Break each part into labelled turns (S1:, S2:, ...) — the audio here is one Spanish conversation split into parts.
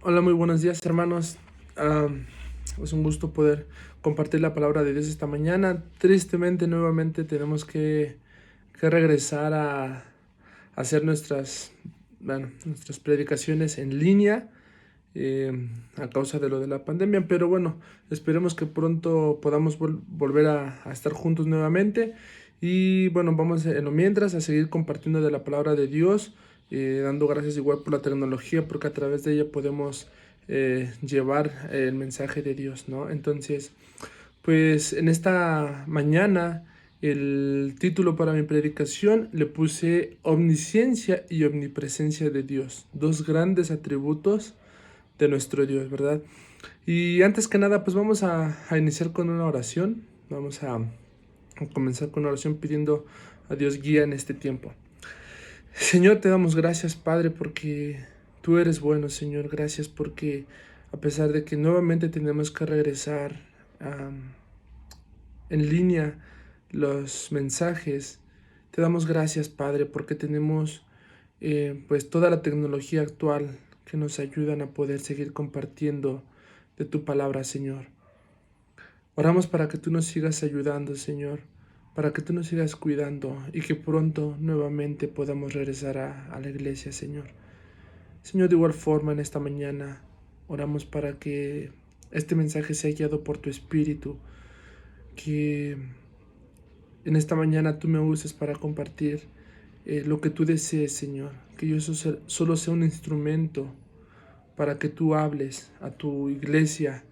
S1: Hola, muy buenos días, hermanos. Es un gusto poder compartir la palabra de Dios esta mañana. Tristemente, nuevamente tenemos que regresar a hacer nuestras predicaciones en línea a causa de lo de la pandemia. Pero bueno, esperemos que pronto podamos volver a estar juntos nuevamente. Y bueno, vamos en lo mientras a seguir compartiendo de la palabra de Dios, dando gracias igual por la tecnología, porque a través de ella podemos llevar el mensaje de Dios, ¿no? Entonces, pues en esta mañana el título para mi predicación le puse Omnisciencia y Omnipresencia de Dios, dos grandes atributos de nuestro Dios, ¿verdad? Y antes que nada, pues vamos a iniciar con una oración. Vamos a comenzar con una oración pidiendo a Dios guía en este tiempo. Señor, te damos gracias, Padre, porque tú eres bueno, Señor. Gracias porque a pesar de que nuevamente tenemos que regresar en línea los mensajes, te damos gracias, Padre, porque tenemos pues toda la tecnología actual que nos ayudan a poder seguir compartiendo de tu palabra, Señor. Oramos para que tú nos sigas ayudando, Señor, para que tú nos sigas cuidando y que pronto nuevamente podamos regresar a la iglesia, Señor. Señor, de igual forma en esta mañana oramos para que este mensaje sea guiado por tu Espíritu, que en esta mañana tú me uses para compartir lo que tú desees, Señor, que yo solo sea un instrumento para que tú hables a tu iglesia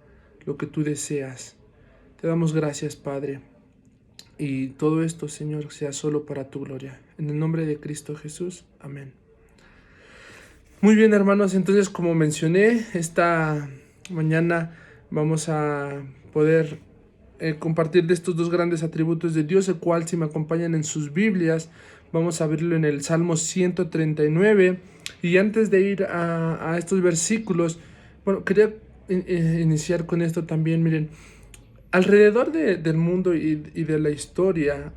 S1: lo que tú deseas. Te damos gracias, Padre, y todo esto, Señor, sea solo para tu gloria. En el nombre de Cristo Jesús, amén. Muy bien, hermanos, entonces como mencioné, esta mañana vamos a poder compartir de estos dos grandes atributos de Dios, el cual, si me acompañan en sus Biblias, vamos a abrirlo en el Salmo 139. Y antes de ir a estos versículos, bueno, quería iniciar con esto también. Miren, alrededor del mundo y de la historia,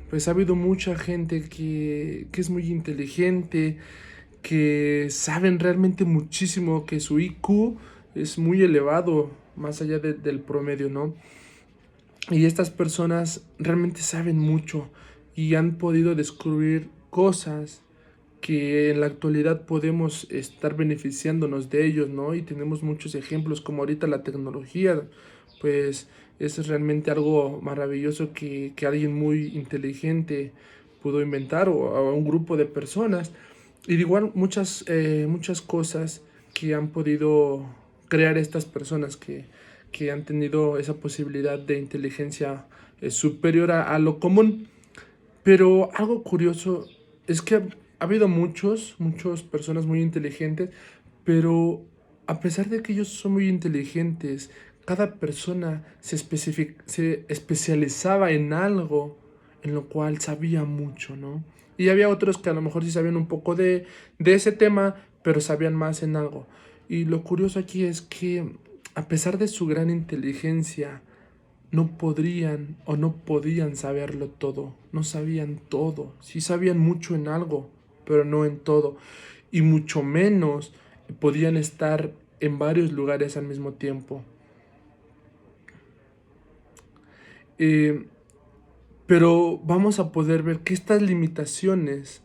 S1: pues ha habido mucha gente que es muy inteligente, que saben realmente muchísimo, que su IQ es muy elevado, más allá del promedio, ¿no? Y estas personas realmente saben mucho y han podido descubrir cosas que en la actualidad podemos estar beneficiándonos de ellos, ¿no? Y tenemos muchos ejemplos, como ahorita la tecnología, pues es realmente algo maravilloso que alguien muy inteligente pudo inventar o a un grupo de personas. Y de igual muchas cosas que han podido crear estas personas que han tenido esa posibilidad de inteligencia superior a lo común. Pero algo curioso es que ha habido muchas personas muy inteligentes, pero a pesar de que ellos son muy inteligentes, cada persona se especializaba en algo en lo cual sabía mucho, ¿no? Y había otros que a lo mejor sí sabían un poco de ese tema, pero sabían más en algo. Y lo curioso aquí es que a pesar de su gran inteligencia, no podrían o no podían saberlo todo, no sabían todo, sí sabían mucho en algo, pero no en todo, y mucho menos podían estar en varios lugares al mismo tiempo. Eh, pero vamos a poder ver que estas limitaciones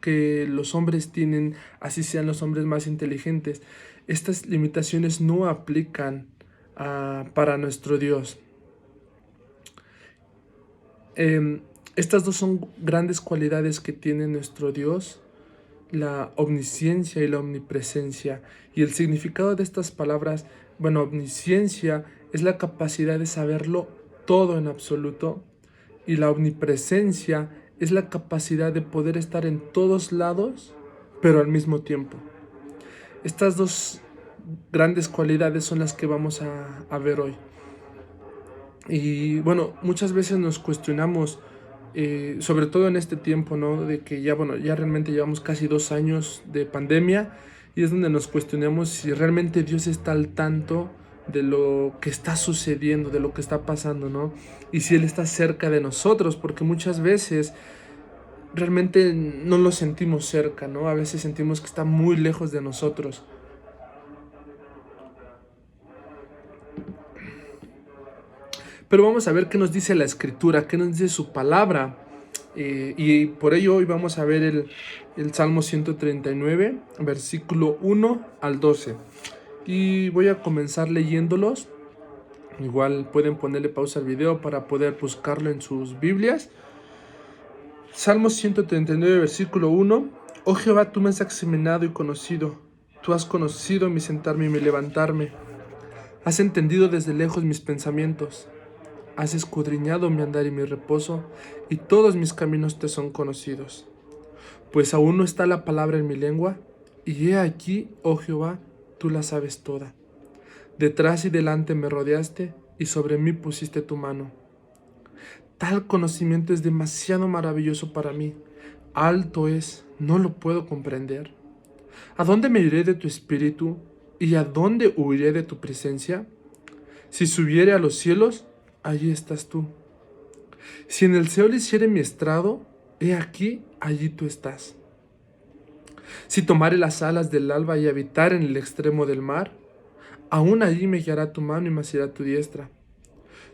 S1: que los hombres tienen, así sean los hombres más inteligentes, estas limitaciones no aplican para nuestro Dios. Eh, Estas dos son grandes cualidades que tiene nuestro Dios, la omnisciencia y la omnipresencia. Y el significado de estas palabras, bueno, omnisciencia es la capacidad de saberlo todo en absoluto, y la omnipresencia es la capacidad de poder estar en todos lados, pero al mismo tiempo. Estas dos grandes cualidades son las que vamos a ver hoy. Y bueno, muchas veces nos cuestionamos, sobre todo en este tiempo, ¿no? De que ya, bueno, ya realmente llevamos casi 2 años de pandemia, y es donde nos cuestionamos si realmente Dios está al tanto de lo que está sucediendo, de lo que está pasando, ¿no? Y si Él está cerca de nosotros, porque muchas veces realmente no lo sentimos cerca, ¿no? A veces sentimos que está muy lejos de nosotros. Pero vamos a ver qué nos dice la Escritura, qué nos dice su palabra. Y por ello hoy vamos a ver el Salmo 139, versículo 1 al 12. Y voy a comenzar leyéndolos. Igual pueden ponerle pausa al video para poder buscarlo en sus Biblias. Salmo 139, versículo 1. Oh Jehová, tú me has examinado y conocido. Tú has conocido mi sentarme y mi levantarme. Has entendido desde lejos mis pensamientos. Has escudriñado mi andar y mi reposo, y todos mis caminos te son conocidos. Pues aún no está la palabra en mi lengua, y he aquí, oh Jehová, tú la sabes toda. Detrás y delante me rodeaste, y sobre mí pusiste tu mano. Tal conocimiento es demasiado maravilloso para mí. Alto es, no lo puedo comprender. ¿A dónde me iré de tu espíritu? ¿Y a dónde huiré de tu presencia? Si subiere a los cielos, allí estás tú. Si en el Seol hiciere mi estrado, he aquí, allí tú estás. Si tomare las alas del alba y habitar en el extremo del mar, aún allí me guiará tu mano y me asirá tu diestra.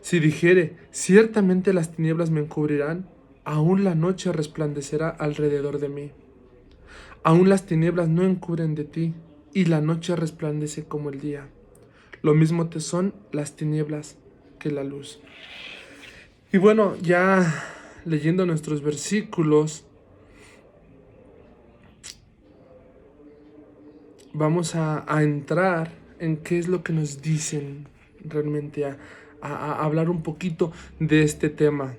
S1: Si dijere, ciertamente las tinieblas me encubrirán, aún la noche resplandecerá alrededor de mí. Aún las tinieblas no encubren de ti, y la noche resplandece como el día. Lo mismo te son las tinieblas que la luz. Y bueno, ya leyendo nuestros versículos, vamos a entrar en qué es lo que nos dicen realmente, a hablar un poquito de este tema.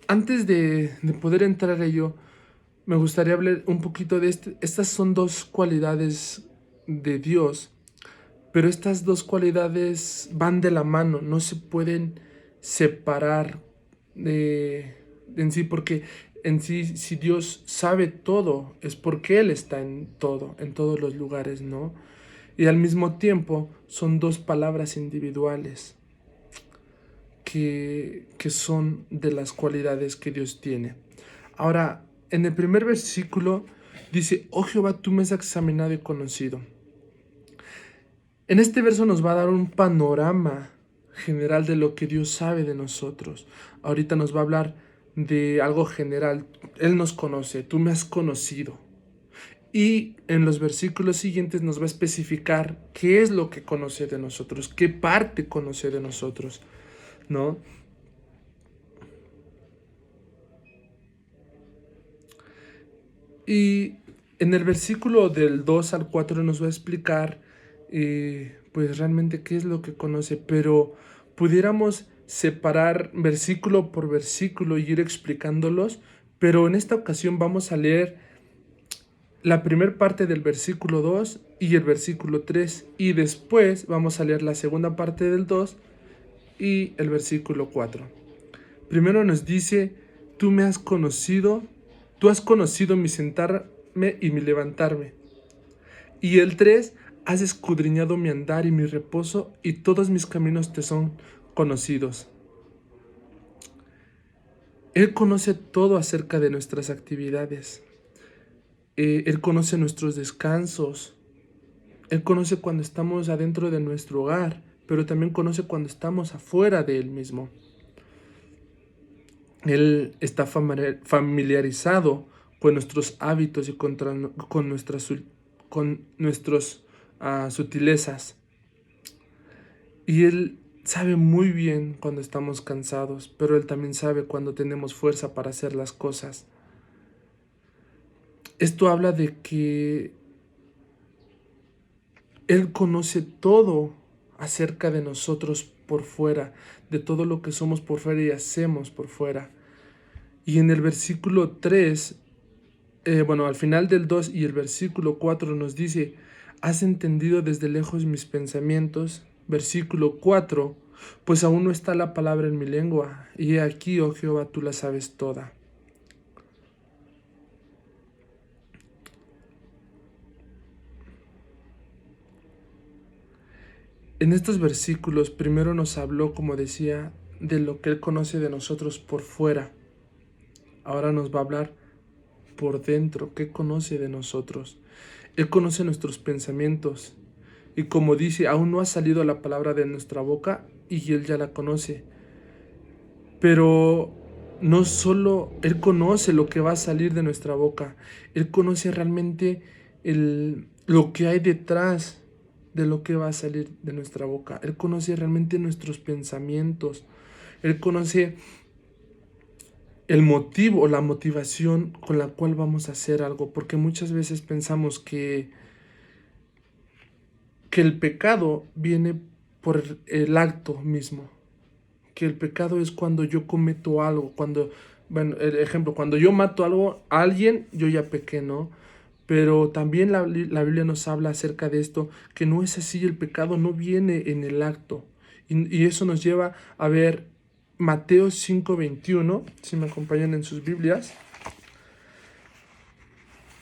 S1: Antes de poder entrar a ello, me gustaría hablar un poquito de estas son dos cualidades de Dios, pero estas dos cualidades van de la mano, no se pueden separar en sí, porque en sí, si Dios sabe todo, es porque Él está en todo, en todos los lugares, ¿no? Y al mismo tiempo son dos palabras individuales que son de las cualidades que Dios tiene. Ahora, en el primer versículo dice, oh Jehová, tú me has examinado y conocido. En este verso nos va a dar un panorama general de lo que Dios sabe de nosotros. Ahorita nos va a hablar de algo general. Él nos conoce, tú me has conocido. Y en los versículos siguientes nos va a especificar qué es lo que conoce de nosotros, qué parte conoce de nosotros, ¿no? Y en el versículo del 2 al 4 nos va a explicar pues realmente qué es lo que conoce, pero pudiéramos separar versículo por versículo y ir explicándolos, pero en esta ocasión vamos a leer la primera parte del versículo 2 y el versículo 3, y después vamos a leer la segunda parte del 2 y el versículo 4. Primero nos dice, tú has conocido mi sentarme y mi levantarme. Y el 3, has escudriñado mi andar y mi reposo, y todos mis caminos te son conocidos. Él conoce todo acerca de nuestras actividades. Él conoce nuestros descansos. Él conoce cuando estamos adentro de nuestro hogar, pero también conoce cuando estamos afuera de él mismo. Él está familiarizado con nuestros hábitos y con nuestras sutilezas. Y Él sabe muy bien cuando estamos cansados, pero Él también sabe cuando tenemos fuerza para hacer las cosas. Esto habla de que Él conoce todo acerca de nosotros por fuera, de todo lo que somos por fuera y hacemos por fuera. Y en el versículo 3, al final del 2 y el versículo 4 nos dice, has entendido desde lejos mis pensamientos. Versículo 4, pues aún no está la palabra en mi lengua, y he aquí, oh Jehová, tú la sabes toda. En estos versículos primero nos habló, como decía, de lo que Él conoce de nosotros por fuera. Ahora nos va a hablar por dentro, qué conoce de nosotros. Él conoce nuestros pensamientos. Y como dice, aún no ha salido la palabra de nuestra boca y Él ya la conoce. Pero no solo Él conoce lo que va a salir de nuestra boca, Él conoce realmente lo que hay detrás de lo que va a salir de nuestra boca. Él conoce realmente nuestros pensamientos. Él conoce el motivo o la motivación con la cual vamos a hacer algo, porque muchas veces pensamos que el pecado viene por el acto mismo, que el pecado es cuando yo cometo algo, bueno, el ejemplo, cuando yo mato a alguien, yo ya pequé, ¿no? Pero también la Biblia nos habla acerca de esto, que no es así, el pecado no viene en el acto. Y eso nos lleva a ver Mateo 5:21, si me acompañan en sus Biblias.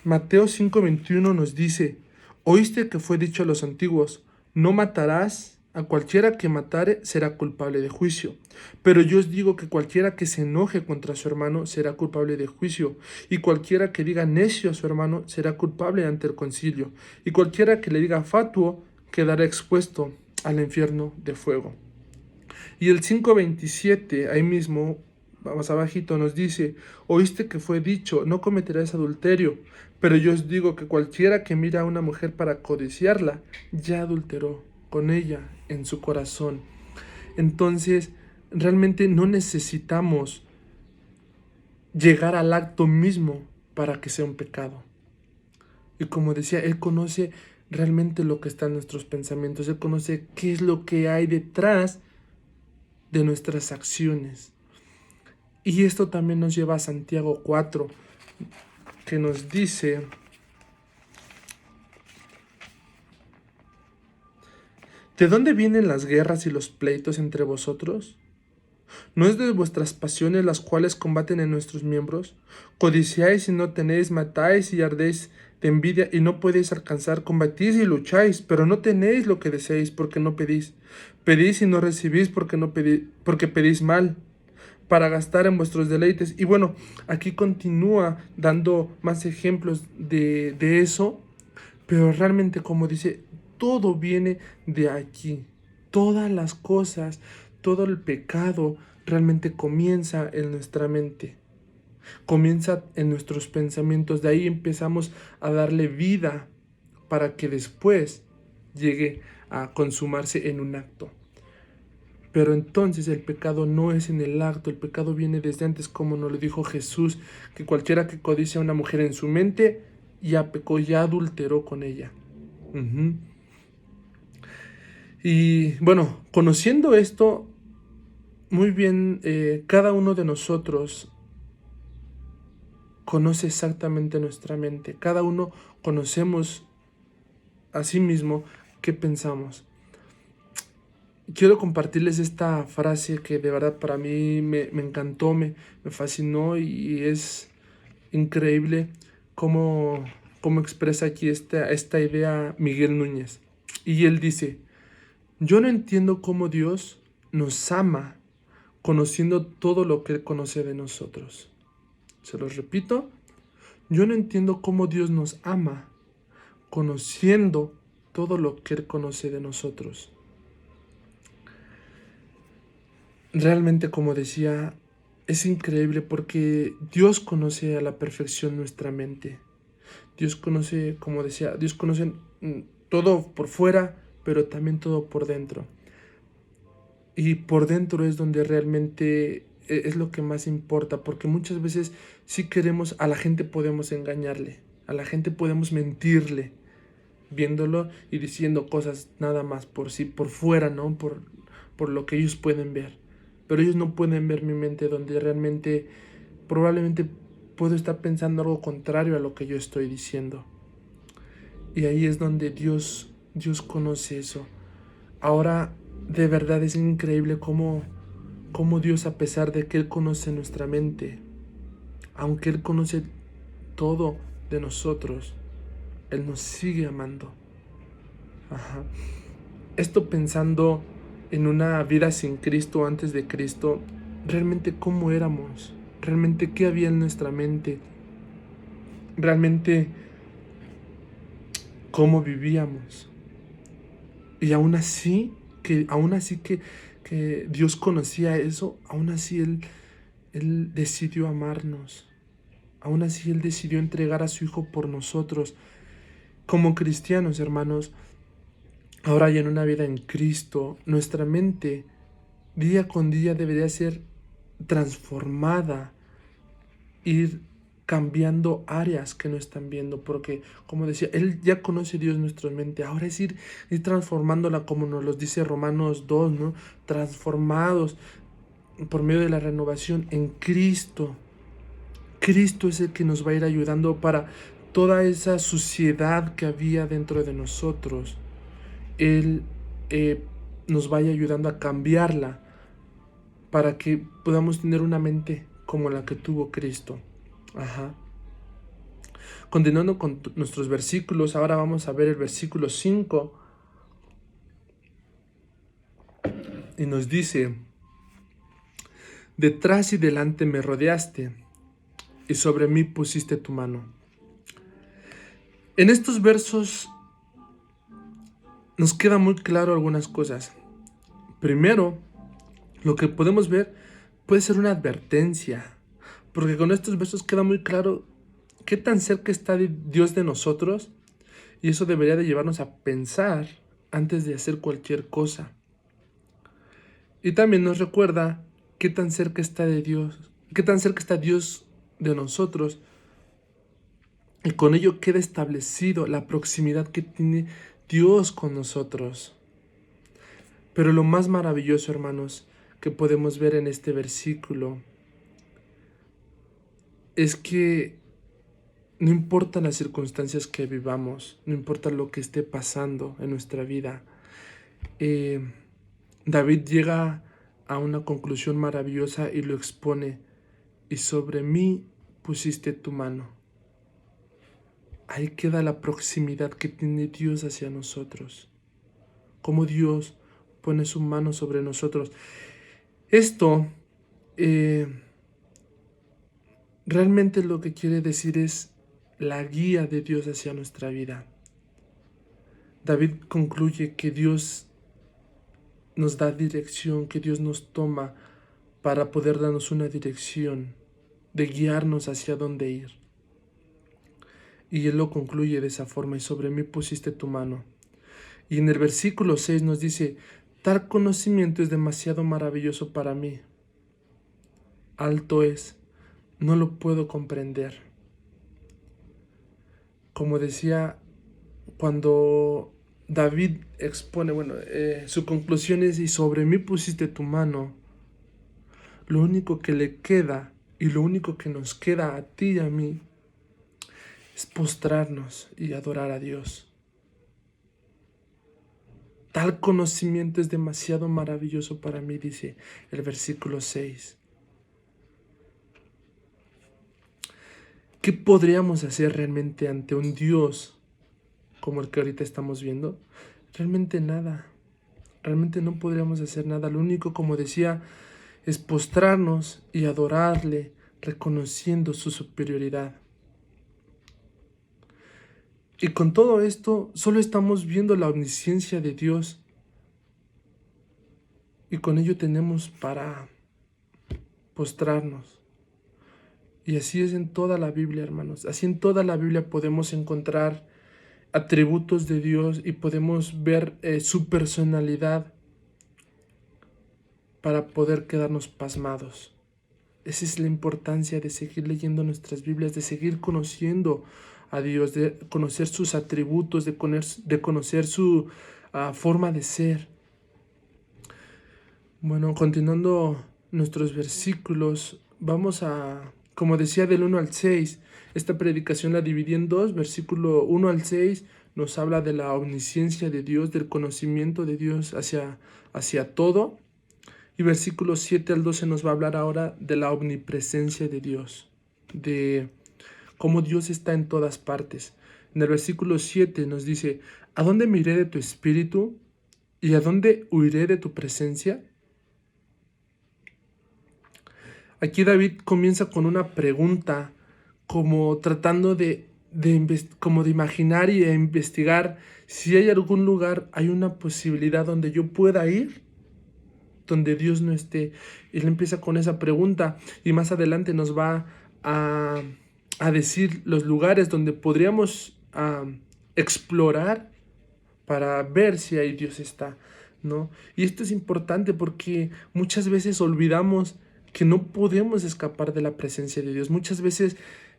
S1: Mateo 5:21 nos dice, oíste que fue dicho a los antiguos, no matarás, a cualquiera que matare será culpable de juicio. Pero yo os digo que cualquiera que se enoje contra su hermano será culpable de juicio, y cualquiera que diga necio a su hermano será culpable ante el concilio, y cualquiera que le diga fatuo quedará expuesto al infierno de fuego. Y el 5:27, ahí mismo, vamos abajito, nos dice, oíste que fue dicho, no cometerás adulterio, pero yo os digo que cualquiera que mira a una mujer para codiciarla, ya adulteró con ella en su corazón. Entonces, realmente no necesitamos llegar al acto mismo para que sea un pecado. Y como decía, Él conoce realmente lo que está en nuestros pensamientos, Él conoce qué es lo que hay detrás de nuestras acciones. Y esto también nos lleva a Santiago 4, que nos dice, ¿de dónde vienen las guerras y los pleitos entre vosotros? ¿No es de vuestras pasiones las cuales combaten en nuestros miembros? Codiciáis y no tenéis, matáis y ardéis de envidia y no podéis alcanzar, combatís y lucháis, pero no tenéis lo que deseáis porque no pedís. Pedís y no recibís porque pedís mal, para gastar en vuestros deleites. Y bueno, aquí continúa dando más ejemplos de eso, pero realmente, como dice, todo viene de aquí. Todas las cosas, todo el pecado realmente comienza en nuestra mente, comienza en nuestros pensamientos. De ahí empezamos a darle vida para que después llegue a consumarse en un acto. Pero entonces el pecado no es en el acto, el pecado viene desde antes, como nos lo dijo Jesús, que cualquiera que codicia a una mujer en su mente, ya pecó, ya adulteró con ella. Y bueno, conociendo esto, muy bien, cada uno de nosotros conoce exactamente nuestra mente, cada uno conocemos a sí mismo qué pensamos. Quiero compartirles esta frase que de verdad para mí me encantó, me fascinó y es increíble cómo expresa aquí esta idea Miguel Núñez. Y él dice, yo no entiendo cómo Dios nos ama conociendo todo lo que Él conoce de nosotros. Se los repito, yo no entiendo cómo Dios nos ama conociendo todo lo que Él conoce de nosotros. Realmente, como decía, es increíble porque Dios conoce a la perfección nuestra mente. Dios conoce, como decía, Dios conoce todo por fuera, pero también todo por dentro. Y por dentro es donde realmente es lo que más importa, porque muchas veces si queremos, a la gente podemos engañarle, a la gente podemos mentirle, viéndolo y diciendo cosas nada más por sí, por fuera, ¿no? Por lo que ellos pueden ver. Pero ellos no pueden ver mi mente, donde realmente probablemente puedo estar pensando algo contrario a lo que yo estoy diciendo. Y ahí es donde Dios conoce eso. Ahora, de verdad es increíble cómo Dios, a pesar de que Él conoce nuestra mente, aunque Él conoce todo de nosotros, Él nos sigue amando. Esto pensando en una vida sin Cristo, antes de Cristo, realmente cómo éramos, realmente qué había en nuestra mente. realmente cómo vivíamos. Y aún así que Dios conocía eso, aún así Él decidió amarnos. Aún así Él decidió entregar a su Hijo por nosotros. Como cristianos, hermanos, ahora ya en una vida en Cristo, nuestra mente día con día debería ser transformada, ir cambiando áreas que no están viendo, porque como decía, Él ya conoce Dios nuestra mente, ahora es ir transformándola como nos lo dice Romanos 2, ¿no? Transformados por medio de la renovación en Cristo. Cristo es el que nos va a ir ayudando para toda esa suciedad que había dentro de nosotros. Él nos vaya ayudando a cambiarla para que podamos tener una mente como la que tuvo Cristo. Ajá. Continuando con nuestros versículos, ahora vamos a ver el versículo 5 y nos dice: detrás y delante me rodeaste y sobre mí pusiste tu mano. En estos versos nos queda muy claro algunas cosas. Primero, lo que podemos ver puede ser una advertencia, porque con estos versos queda muy claro qué tan cerca está Dios de nosotros, y eso debería de llevarnos a pensar antes de hacer cualquier cosa. Y también nos recuerda qué tan cerca está de Dios, qué tan cerca está Dios de nosotros, y con ello queda establecido la proximidad que tiene Dios con nosotros. Pero lo más maravilloso, hermanos, que podemos ver en este versículo es que no importa las circunstancias que vivamos, no importa lo que esté pasando en nuestra vida, David llega a una conclusión maravillosa y lo expone: y sobre mí pusiste tu mano. Ahí queda la proximidad que tiene Dios hacia nosotros, cómo Dios pone su mano sobre nosotros. Esto realmente lo que quiere decir es la guía de Dios hacia nuestra vida. David concluye que Dios nos da dirección, que Dios nos toma para poder darnos una dirección, de guiarnos hacia dónde ir. Y él lo concluye de esa forma: y sobre mí pusiste tu mano. Y en el versículo 6 nos dice: tal conocimiento es demasiado maravilloso para mí. Alto es, no lo puedo comprender. Como decía, cuando David expone, su conclusión es: y sobre mí pusiste tu mano. Lo único que le queda y lo único que nos queda a ti y a mí es postrarnos y adorar a Dios. Tal conocimiento es demasiado maravilloso para mí, dice el versículo 6. ¿Qué podríamos hacer realmente ante un Dios como el que ahorita estamos viendo? Realmente nada. Realmente no podríamos hacer nada. Lo único, como decía, es postrarnos y adorarle, reconociendo su superioridad. Y con todo esto, solo estamos viendo la omnisciencia de Dios. Y con ello tenemos para postrarnos. Y así es en toda la Biblia, hermanos. Así en toda la Biblia podemos encontrar atributos de Dios y podemos ver su personalidad para poder quedarnos pasmados. Esa es la importancia de seguir leyendo nuestras Biblias, de seguir conociendo a Dios, de conocer sus atributos, de conocer su forma de ser. Bueno, continuando nuestros versículos, vamos a, como decía, del 1 al 6. Esta predicación la dividí en dos. Versículo 1 al 6 nos habla de la omnisciencia de Dios, del conocimiento de Dios hacia todo. Y versículos 7 al 12 nos va a hablar ahora de la omnipresencia de Dios, de cómo Dios está en todas partes. En el versículo 7 nos dice: ¿a dónde me iré de tu espíritu? ¿Y a dónde huiré de tu presencia? Aquí David comienza con una pregunta, como tratando de como de imaginar y de investigar si hay algún lugar, hay una posibilidad donde yo pueda ir, donde Dios no esté. Él empieza con esa pregunta y más adelante nos va a, a decir los lugares donde podríamos explorar para ver si ahí Dios está, ¿no? Y esto es importante porque muchas veces olvidamos que no podemos escapar de la presencia de Dios. Muchas veces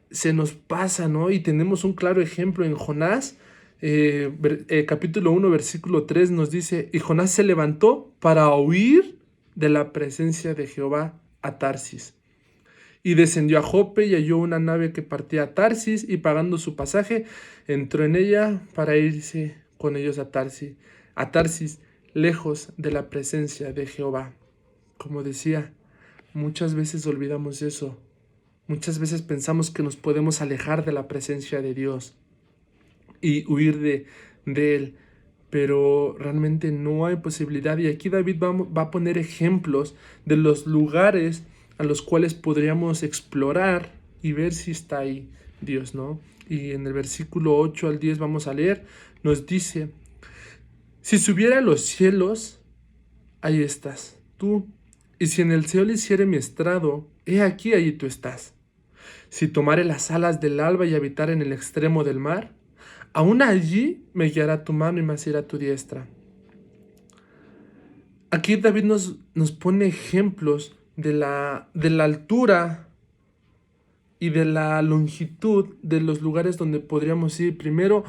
S1: se nos pasa, ¿no? Y tenemos un claro ejemplo en Jonás, capítulo 1, versículo 3 nos dice, y Jonás se levantó para huir de la presencia de Jehová a Tarsis. Y descendió a Jope y halló una nave que partía a Tarsis y pagando su pasaje, entró en ella para irse con ellos a Tarsis, lejos de la presencia de Jehová. Como decía, muchas veces olvidamos eso. Muchas veces pensamos que nos podemos alejar de la presencia de Dios y huir de Él, pero realmente no hay posibilidad. Y aquí David va a poner ejemplos de los lugares a los cuales podríamos explorar y ver si está ahí Dios, ¿no? Y en el versículo 8 al 10 vamos a leer, nos dice, si subiera a los cielos, ahí estás tú, y si en el cielo hiciere mi estrado, he aquí, allí tú estás. Si tomare las alas del alba y habitar en el extremo del mar, aún allí me guiará tu mano y me asirá tu diestra. Aquí David nos pone ejemplos de la altura y de la longitud de los lugares donde podríamos ir. Primero,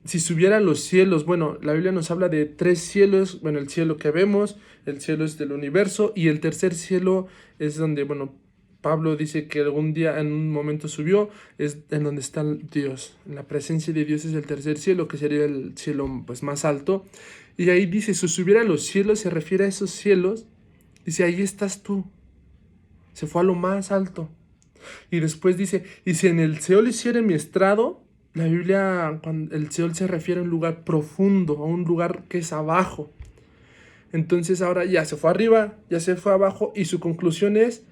S1: si subiera a los cielos, bueno, la Biblia nos habla de 3 cielos, bueno, el cielo que vemos, el cielo es del universo, y el tercer cielo es donde, bueno, Pablo dice que algún día, en un momento subió, es en donde está Dios. La presencia de Dios es el tercer cielo, que sería el cielo pues más alto. Y ahí dice, si subiera a los cielos, se refiere a esos cielos, dice, ahí estás tú. Se fue a lo más alto. Y después dice, y si en el Seol hiciere mi estrado, la Biblia, cuando el Seol se refiere a un lugar profundo, a un lugar que es abajo. Entonces ahora ya se fue arriba, ya se fue abajo, y su conclusión es,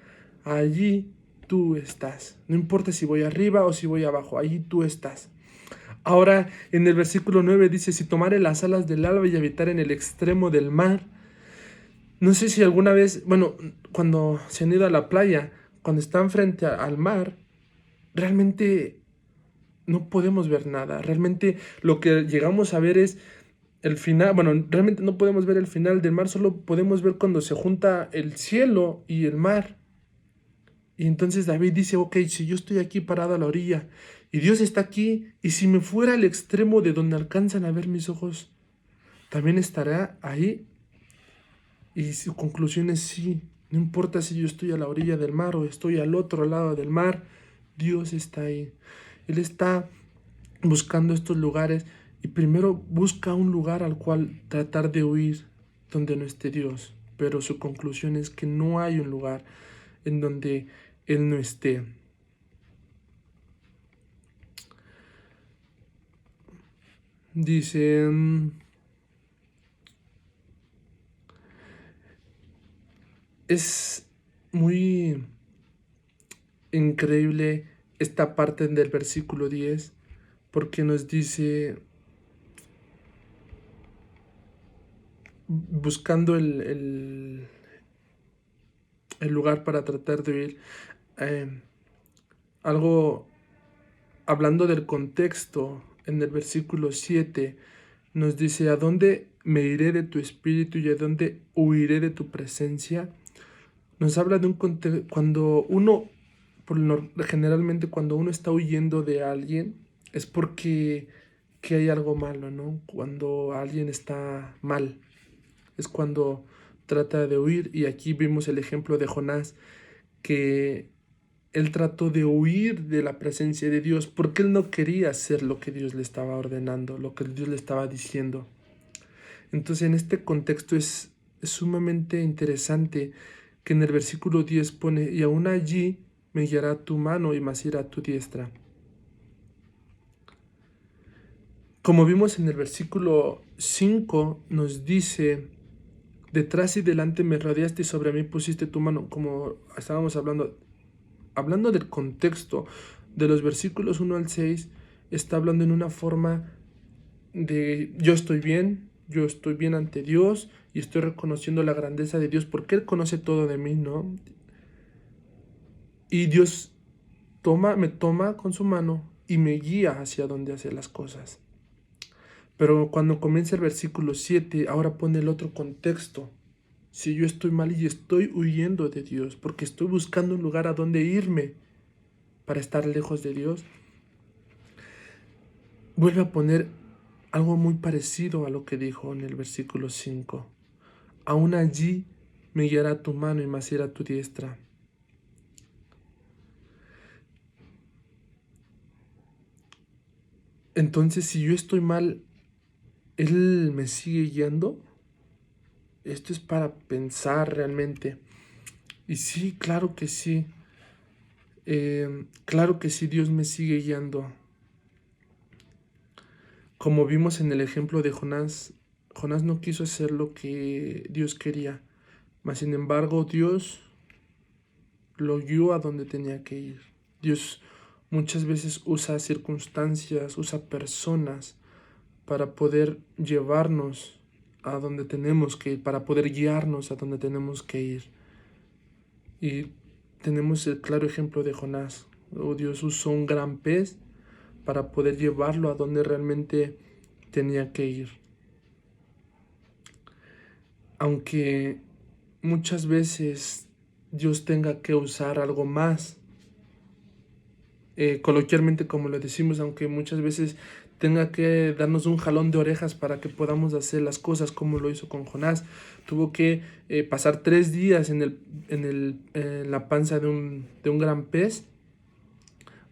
S1: allí tú estás. No importa si voy arriba o si voy abajo, allí tú estás. Ahora en el versículo 9 dice, si tomare las alas del alba y habitar en el extremo del mar. No sé si alguna vez, bueno, cuando se han ido a la playa, cuando están frente al mar, realmente no podemos ver nada. Realmente lo que llegamos a ver es el final. Bueno, realmente no podemos ver el final del mar, solo podemos ver cuando se junta el cielo y el mar. Y entonces David dice, ok, si yo estoy aquí parado a la orilla y Dios está aquí, y si me fuera al extremo de donde alcanzan a ver mis ojos, ¿también estará ahí? Y su conclusión es sí, no importa si yo estoy a la orilla del mar o estoy al otro lado del mar, Dios está ahí. Él está buscando estos lugares y primero busca un lugar al cual tratar de huir donde no esté Dios. Pero su conclusión es que no hay un lugar en donde Él no esté. Dice, es muy increíble esta parte del versículo 10 porque nos dice, buscando el lugar para tratar de huir, algo, hablando del contexto, en el versículo 7 nos dice, ¿a dónde me iré de tu espíritu y a dónde huiré de tu presencia? Nos habla de un contexto, cuando uno, generalmente cuando uno está huyendo de alguien, es porque que hay algo malo, ¿no? Cuando alguien está mal, es cuando trata de huir. Y aquí vimos el ejemplo de Jonás, que él trató de huir de la presencia de Dios porque él no quería hacer lo que Dios le estaba ordenando, lo que Dios le estaba diciendo. Entonces en este contexto es sumamente interesante que en el versículo 10 pone, y aún allí me guiará tu mano y me asirá tu diestra. Como vimos en el versículo 5 nos dice, detrás y delante me rodeaste y sobre mí pusiste tu mano, como estábamos hablando del contexto. de los versículos 1 al 6 está hablando en una forma de yo estoy bien ante Dios y estoy reconociendo la grandeza de Dios porque Él conoce todo de mí, ¿no? Y Dios me toma con su mano y me guía hacia donde hacer las cosas. Pero cuando comienza el versículo 7, ahora pone el otro contexto. Si yo estoy mal y estoy huyendo de Dios porque estoy buscando un lugar a donde irme para estar lejos de Dios, vuelve a poner algo muy parecido a lo que dijo en el versículo 5. Aún allí me guiará tu mano y me asirá tu diestra. Entonces, si yo estoy mal, Él me sigue guiando. Esto es para pensar realmente. Y sí, claro que sí. Claro que sí, Dios me sigue guiando. Como vimos en el ejemplo de Jonás, Jonás no quiso hacer lo que Dios quería. Mas sin embargo, Dios lo guió a donde tenía que ir. Dios muchas veces usa circunstancias, usa personas para poder llevarnos a donde tenemos que ir, para poder guiarnos a donde tenemos que ir. Y tenemos el claro ejemplo de Jonás. Dios usó un gran pez para poder llevarlo a donde realmente tenía que ir. Aunque muchas veces Dios tenga que usar algo más, coloquialmente como lo decimos, aunque muchas veces tenga que darnos un jalón de orejas para que podamos hacer las cosas como lo hizo con Jonás. Tuvo que pasar 3 días en la panza de un gran pez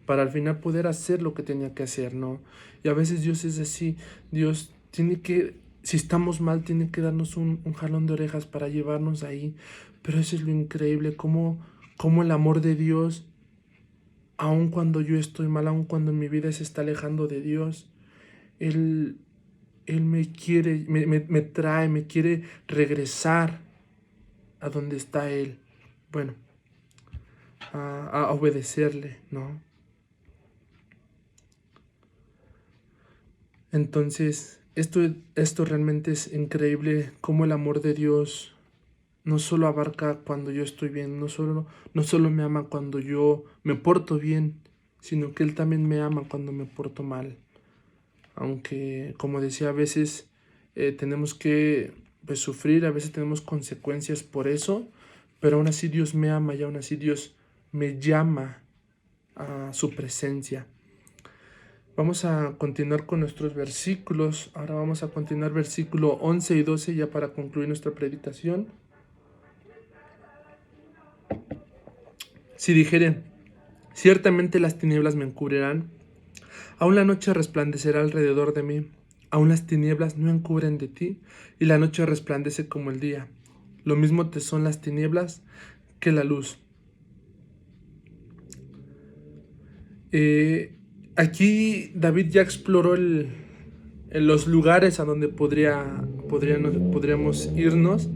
S1: para al final poder hacer lo que tenía que hacer, ¿no? Y a veces Dios es así. Dios tiene que, si estamos mal, tiene que darnos un jalón de orejas para llevarnos ahí. Pero eso es lo increíble, cómo el amor de Dios, aun cuando yo estoy mal, aun cuando mi vida se está alejando de Dios, Él, Él me quiere, me trae, me quiere regresar a donde está Él. Bueno, a obedecerle, ¿no? Entonces, esto realmente es increíble, cómo el amor de Dios no solo abarca cuando yo estoy bien, no solo me ama cuando yo me porto bien, sino que Él también me ama cuando me porto mal. Aunque, como decía, a veces tenemos que pues, sufrir, a veces tenemos consecuencias por eso, pero aún así Dios me ama y aún así Dios me llama a su presencia. Vamos a continuar con nuestros versículos. Ahora vamos a continuar versículo 11 y 12 ya para concluir nuestra predicación. Si dijeren, ciertamente las tinieblas me encubrirán, aún la noche resplandecerá alrededor de mí, aún las tinieblas no encubren de ti, y la noche resplandece como el día. Lo mismo te son las tinieblas que la luz. Aquí David ya exploró los lugares a donde podríamos irnos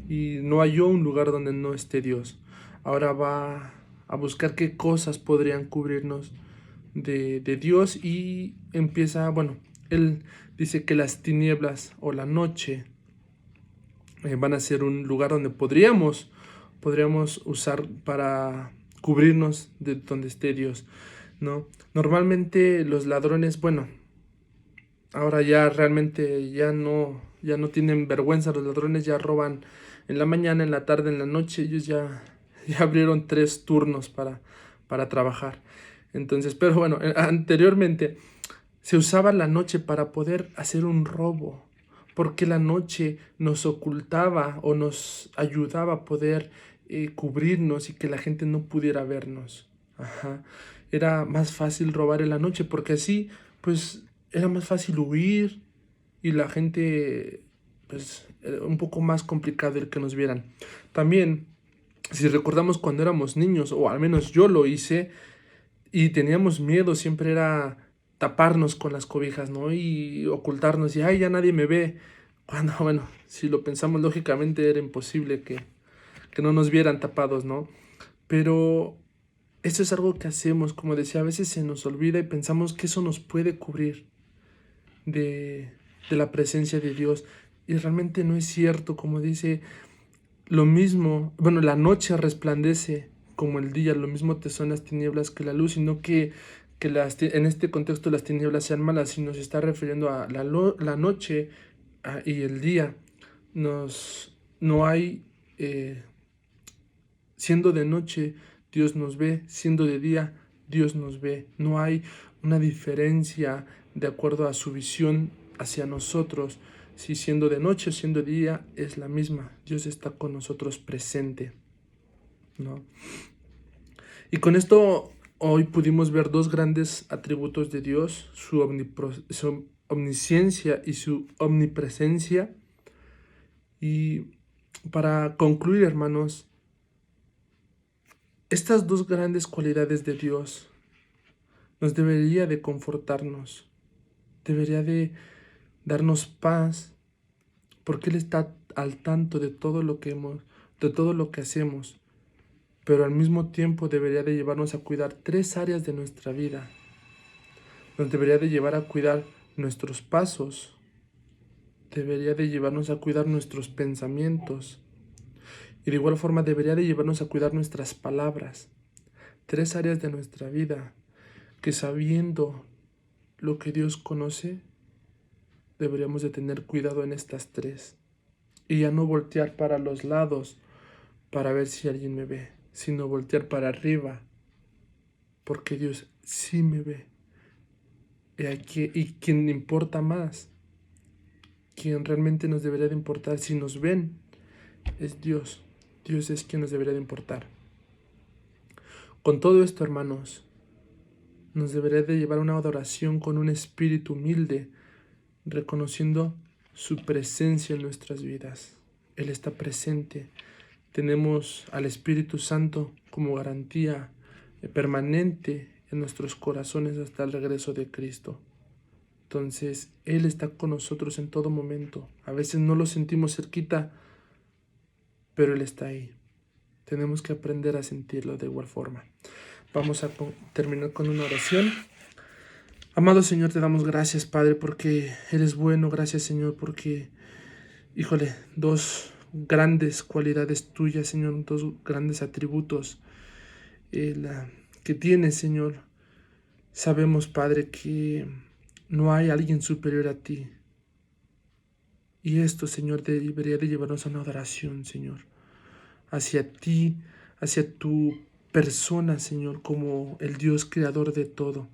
S1: y no halló un lugar donde no esté Dios. Ahora va a buscar qué cosas podrían cubrirnos de Dios y empieza, bueno, él dice que las tinieblas o la noche van a ser un lugar donde podríamos usar para cubrirnos de donde esté Dios, ¿no? Normalmente los ladrones, bueno, ahora ya realmente ya no tienen vergüenza, los ladrones ya roban en la mañana, en la tarde, en la noche, ellos ya abrieron 3 turnos para trabajar. Entonces, pero bueno, anteriormente se usaba la noche para poder hacer un robo, porque la noche nos ocultaba o nos ayudaba a poder cubrirnos y que la gente no pudiera vernos. Ajá. Era más fácil robar en la noche porque así, pues, era más fácil huir y la gente, pues, era un poco más complicado el que nos vieran. También, si recordamos cuando éramos niños, o al menos yo lo hice, y teníamos miedo, siempre era taparnos con las cobijas, ¿no? Y ocultarnos, y ay, ya nadie me ve. Cuando, bueno, si lo pensamos lógicamente era imposible que no nos vieran tapados, ¿no? Pero Eso es algo que hacemos, como decía, a veces se nos olvida y pensamos que eso nos puede cubrir de, de la presencia de Dios. Y realmente no es cierto, como dice, lo mismo, bueno, la noche resplandece como el día, lo mismo te son las tinieblas que la luz, sino que en este contexto las tinieblas sean malas, sino se está refiriendo a la noche y el día. No hay, siendo de noche, Dios nos ve, siendo de día, Dios nos ve. No hay una diferencia de acuerdo a su visión hacia nosotros. Si siendo de noche o siendo de día es la misma. Dios está con nosotros presente, ¿no? Y con esto hoy pudimos ver dos grandes atributos de Dios, su omnisciencia y su omnipresencia. Y para concluir, hermanos, estas dos grandes cualidades de Dios nos debería de confortarnos, debería de darnos paz, porque Él está al tanto de todo lo que de todo lo que hacemos, pero al mismo tiempo debería de llevarnos a cuidar tres áreas de nuestra vida. Nos debería de llevar a cuidar nuestros pasos, debería de llevarnos a cuidar nuestros pensamientos y de igual forma debería de llevarnos a cuidar nuestras palabras. Tres áreas de nuestra vida que sabiendo lo que Dios conoce, deberíamos de tener cuidado en estas tres y ya no voltear para los lados para ver si alguien me ve, sino voltear para arriba porque Dios sí me ve. Y quien importa más, quien realmente nos debería de importar si nos ven, es Dios. Dios es quien nos debería de importar. Con todo esto, hermanos, nos debería de llevar a una adoración con un espíritu humilde, reconociendo su presencia en nuestras vidas. Él está presente. Tenemos al Espíritu Santo como garantía permanente en nuestros corazones hasta el regreso de Cristo. Entonces, Él está con nosotros en todo momento. A veces no lo sentimos cerquita, pero Él está ahí. Tenemos que aprender a sentirlo de igual forma. Vamos a terminar con una oración. Amado Señor, te damos gracias, Padre, porque eres bueno. Gracias, Señor, porque, híjole, dos grandes cualidades tuyas, Señor, dos grandes atributos que tienes, Señor. Sabemos, Padre, que no hay alguien superior a ti. Y esto, Señor, debería de llevarnos a una adoración, Señor, hacia ti, hacia tu persona, Señor, como el Dios creador de todo.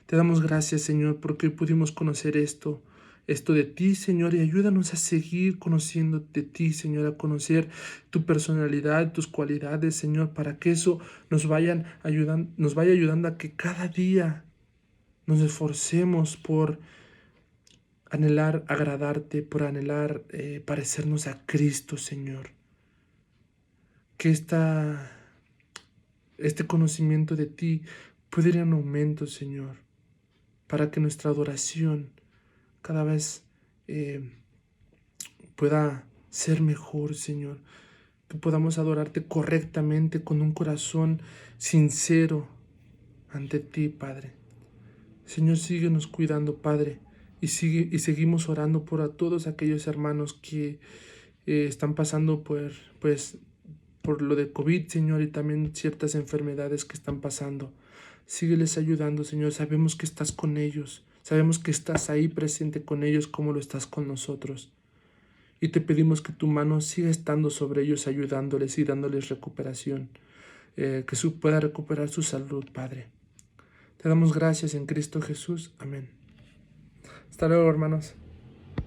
S1: Te damos gracias, Señor, porque hoy pudimos conocer esto de ti, Señor, y ayúdanos a seguir conociendo de ti, Señor, a conocer tu personalidad, tus cualidades, Señor, para que eso nos vaya ayudando a que cada día nos esforcemos por anhelar agradarte, por anhelar parecernos a Cristo, Señor. Que este conocimiento de ti pueda ir en aumento, Señor, para que nuestra adoración cada vez pueda ser mejor, Señor. Que podamos adorarte correctamente con un corazón sincero ante ti, Padre. Señor, síguenos cuidando, Padre, y seguimos orando por a todos aquellos hermanos que están pasando por lo de COVID, Señor, y también ciertas enfermedades que están pasando. Sígueles ayudando, Señor. Sabemos que estás con ellos. Sabemos que estás ahí presente con ellos como lo estás con nosotros. Y te pedimos que tu mano siga estando sobre ellos, ayudándoles y dándoles recuperación. Que pueda recuperar su salud, Padre. Te damos gracias en Cristo Jesús. Amén. Hasta luego, hermanos.